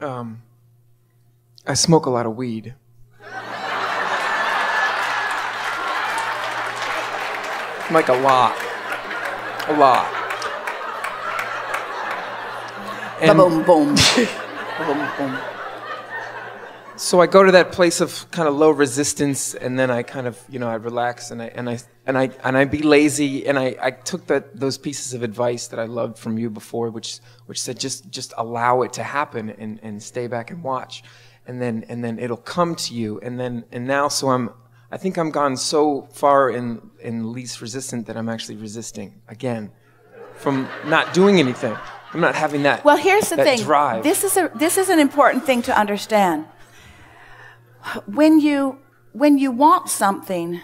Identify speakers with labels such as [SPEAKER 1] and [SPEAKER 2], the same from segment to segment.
[SPEAKER 1] I smoke a lot of weed. Like a lot. A lot. And
[SPEAKER 2] boom, boom. Boom, boom.
[SPEAKER 1] So I go to that place of kind of low resistance, and then I kind of, I relax, and I be lazy, and I took those pieces of advice that I loved from you before, which said just allow it to happen and stay back and watch, and then it'll come to you, and now I think I'm gone so far in least resistant that I'm actually resisting again from not doing anything. I'm not having that.
[SPEAKER 2] Well, here's the thing.
[SPEAKER 1] Drive.
[SPEAKER 2] This is an important thing to understand. When you want something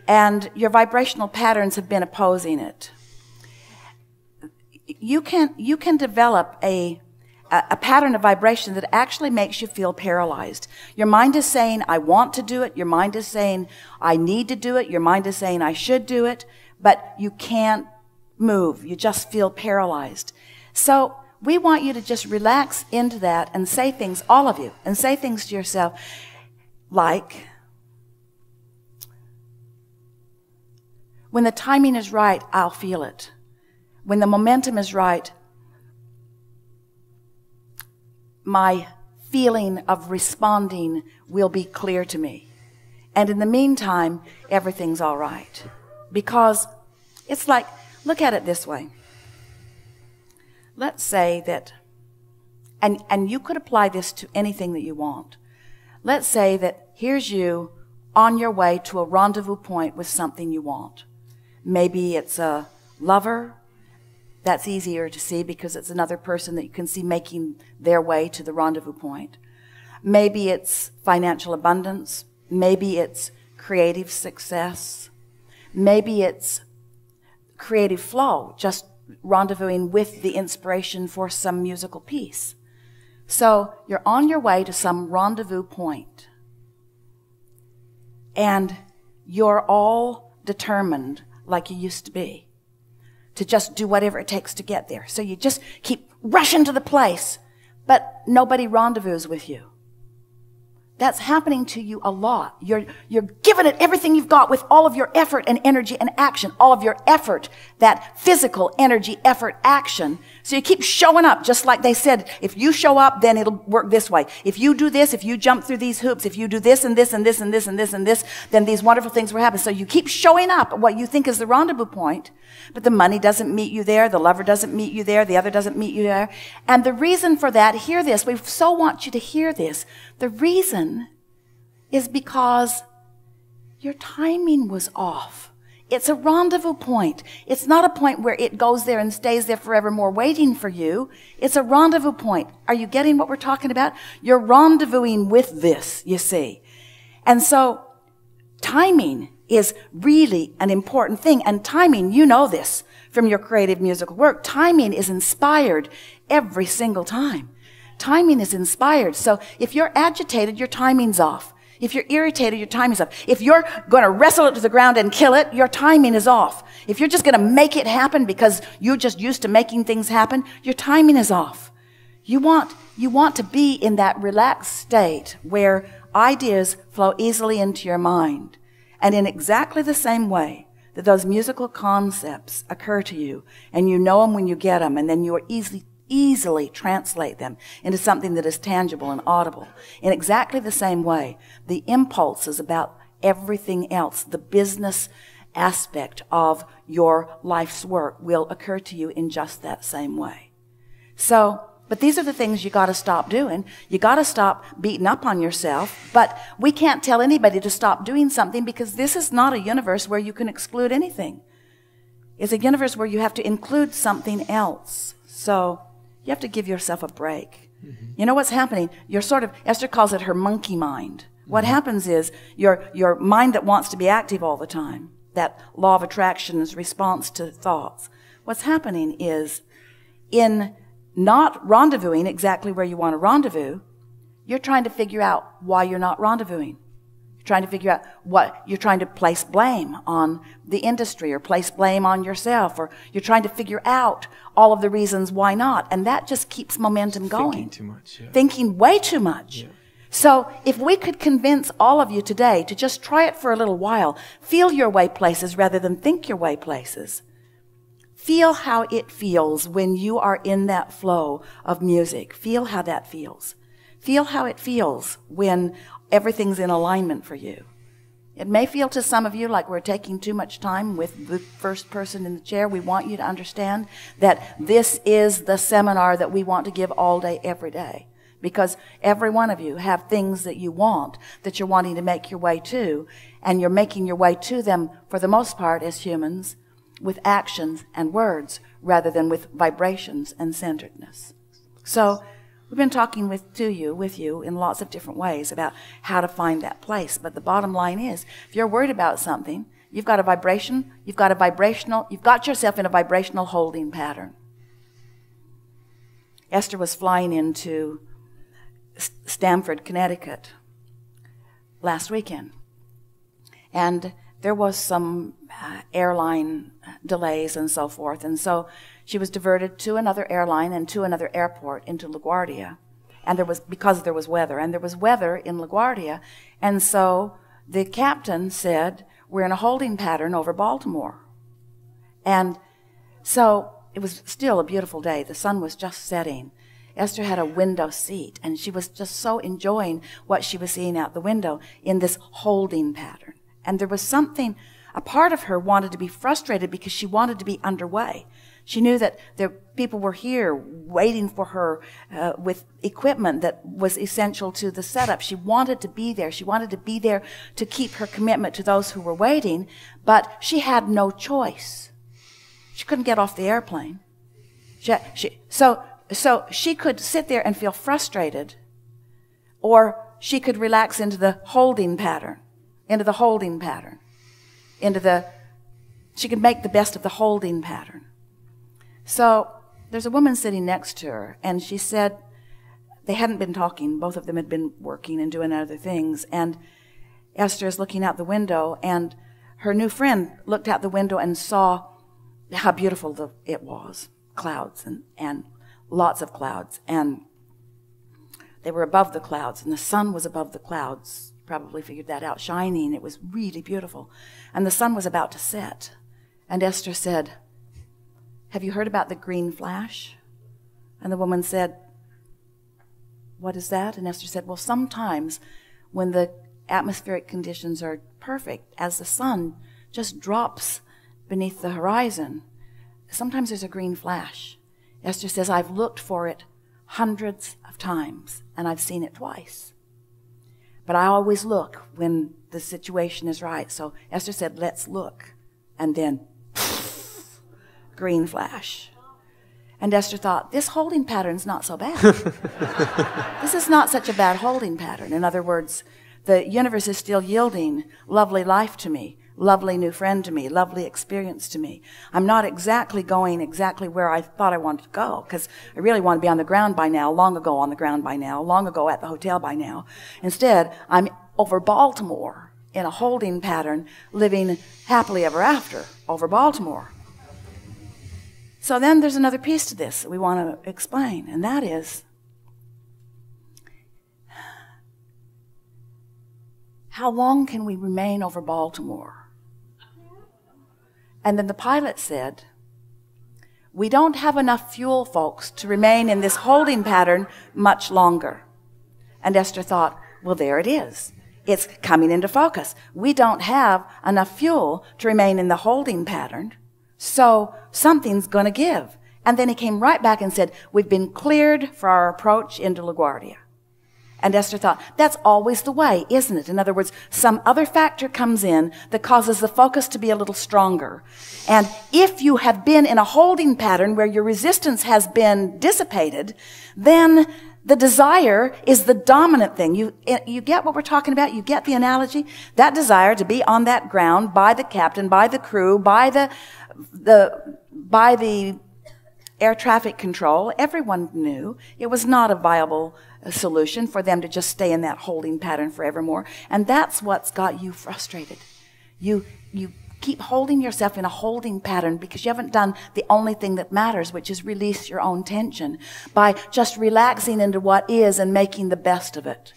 [SPEAKER 2] and your vibrational patterns have been opposing it, you can develop a pattern of vibration that actually makes you feel paralyzed. Your mind is saying, I want to do it. Your mind is saying, I need to do it. Your mind is saying, I should do it. But you can't move. You just feel paralyzed. So we want you to just relax into that and say things, all of you, and say things to yourself like, when the timing is right, I'll feel it. When the momentum is right, my feeling of responding will be clear to me. And in the meantime, everything's all right. Because it's like, look at it this way. Let's say that, and you could apply this to anything that you want. Let's say that here's you on your way to a rendezvous point with something you want. Maybe it's a lover. That's easier to see because it's another person that you can see making their way to the rendezvous point. Maybe it's financial abundance. Maybe it's creative success. Maybe it's creative flow, just rendezvousing with the inspiration for some musical piece. So you're on your way to some rendezvous point, and you're all determined like you used to be, to just do whatever it takes to get there. So you just keep rushing to the place, but nobody rendezvous with you. That's happening to you a lot. You're giving it everything you've got with all of your effort and energy and action, all of your effort, that physical energy, effort, action. So you keep showing up, just like they said, if you show up, then it'll work this way. If you do this, if you jump through these hoops, if you do this and this and this and this and this and this, then these wonderful things will happen. So you keep showing up at what you think is the rendezvous point, but the money doesn't meet you there, the lover doesn't meet you there, the other doesn't meet you there. And the reason for that, hear this, we so want you to hear this. The reason is because your timing was off. It's a rendezvous point. It's not a point where it goes there and stays there forevermore waiting for you. It's a rendezvous point. Are you getting what we're talking about? You're rendezvousing with this, you see. And so timing is really an important thing. And timing, you know this from your creative musical work, timing is inspired every single time. Timing is inspired. So if you're agitated, your timing's off. If you're irritated, your timing's off. If you're going to wrestle it to the ground and kill it, your timing is off. If you're just going to make it happen because you're just used to making things happen, your timing is off. You want to be in that relaxed state where ideas flow easily into your mind. And in exactly the same way that those musical concepts occur to you, and you know them when you get them, and then you are easily translate them into something that is tangible and audible. In exactly the same way, the impulses about everything else, the business aspect of your life's work will occur to you in just that same way. So, but these are the things you got to stop doing. You got to stop beating up on yourself. But we can't tell anybody to stop doing something because this is not a universe where you can exclude anything. It's a universe where you have to include something else. So you have to give yourself a break. Mm-hmm. You know what's happening? You're sort of, Esther calls it her monkey mind. What happens is your mind that wants to be active all the time, that law of attraction's response to thoughts. What's happening is in not rendezvousing exactly where you want to rendezvous, you're trying to figure out why you're not rendezvousing. You're Trying to figure out what you're trying to place blame on the industry or place blame on yourself, or you're trying to figure out all of the reasons why not. And that just keeps momentum going.
[SPEAKER 1] Thinking too much. Yeah.
[SPEAKER 2] Thinking way too much. Yeah. So if we could convince all of you today to just try it for a little while, feel your way places rather than think your way places. Feel how it feels when you are in that flow of music. Feel how that feels. Feel how it feels when everything's in alignment for you. It may feel to some of you like we're taking too much time with the first person in the chair. We want you to understand that this is the seminar that we want to give all day, every day. Because every one of you have things that you want, that you're wanting to make your way to, and you're making your way to them, for the most part, as humans, with actions and words, rather than with vibrations and centeredness. So, we've been talking with you in lots of different ways about how to find that place. But the bottom line is, if you're worried about something, you've got a vibration, you've got yourself in a vibrational holding pattern. Esther was flying into Stamford, Connecticut last weekend. And there was some airline delays and so forth. And so she was diverted to another airline and to another airport into LaGuardia. And because there was weather. And there was weather in LaGuardia. And so the captain said, we're in a holding pattern over Baltimore. And so it was still a beautiful day. The sun was just setting. Esther had a window seat, and she was just so enjoying what she was seeing out the window in this holding pattern. And there was something, a part of her wanted to be frustrated because she wanted to be underway. She knew that people were here waiting for her with equipment that was essential to the setup. She wanted to be there. She wanted to be there to keep her commitment to those who were waiting, but she had no choice. She couldn't get off the airplane. So she could sit there and feel frustrated, or she could relax into the holding pattern, she could make the best of the holding pattern. So there's a woman sitting next to her, and she said they hadn't been talking. Both of them had been working and doing other things. And Esther is looking out the window, and her new friend looked out the window and saw how beautiful it was. Clouds and lots of clouds. And they were above the clouds, and the sun was above the clouds. Probably figured that out, shining. It was really beautiful. And the sun was about to set. And Esther said, have you heard about the green flash? And the woman said, what is that? And Esther said, well, sometimes when the atmospheric conditions are perfect, as the sun just drops beneath the horizon, sometimes there's a green flash. Esther says, I've looked for it hundreds of times, and I've seen it twice. But I always look when the situation is right. So Esther said, let's look. And then, green flash. And Esther thought, this holding pattern's not so bad. This is not such a bad holding pattern. In other words, the universe is still yielding lovely life to me, lovely new friend to me, lovely experience to me. I'm not exactly going exactly where I thought I wanted to go, because I really want to be on the ground by now, long ago on the ground by now, long ago at the hotel by now. Instead, I'm over Baltimore in a holding pattern, living happily ever after over Baltimore. So then there's another piece to this that we want to explain, and that is, how long can we remain over Baltimore? And then the pilot said, we don't have enough fuel, folks, to remain in this holding pattern much longer. And Esther thought, well, there it is. It's coming into focus. We don't have enough fuel to remain in the holding pattern, so something's going to give. And then he came right back and said, we've been cleared for our approach into LaGuardia. And Esther thought, that's always the way, isn't it? In other words, some other factor comes in that causes the focus to be a little stronger. And if you have been in a holding pattern where your resistance has been dissipated, then the desire is the dominant thing. You get what we're talking about? You get the analogy? That desire to be on that ground by the captain, by the crew, by the air traffic control, everyone knew it was not a viable solution for them to just stay in that holding pattern forevermore. And that's what's got you frustrated. You keep holding yourself in a holding pattern because you haven't done the only thing that matters, which is release your own tension by just relaxing into what is and making the best of it.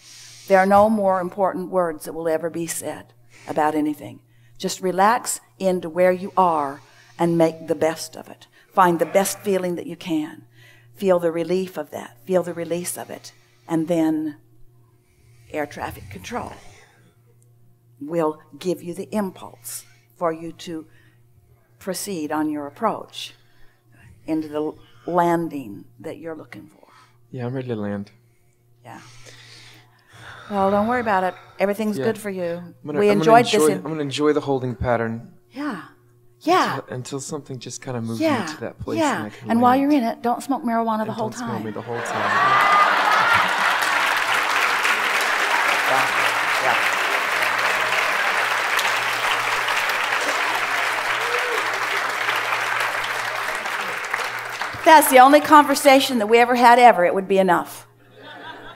[SPEAKER 2] There are no more important words that will ever be said about anything. Just relax into where you are and make the best of it. Find the best feeling that you can. Feel the relief of that. Feel the release of it. And then air traffic control will give you the impulse for you to proceed on your approach into the landing that you're looking for.
[SPEAKER 1] Yeah, I'm ready to land.
[SPEAKER 2] Yeah. Well, don't worry about it. Everything's good for you.
[SPEAKER 1] I'm gonna enjoy the holding pattern.
[SPEAKER 2] Yeah. Yeah.
[SPEAKER 1] Until something just kind of moves me to that place.
[SPEAKER 2] Yeah. And while you're in it, don't smoke marijuana the whole time.
[SPEAKER 1] Don't smoke me the whole time.
[SPEAKER 2] If that's the only conversation that we ever had ever, it would be enough.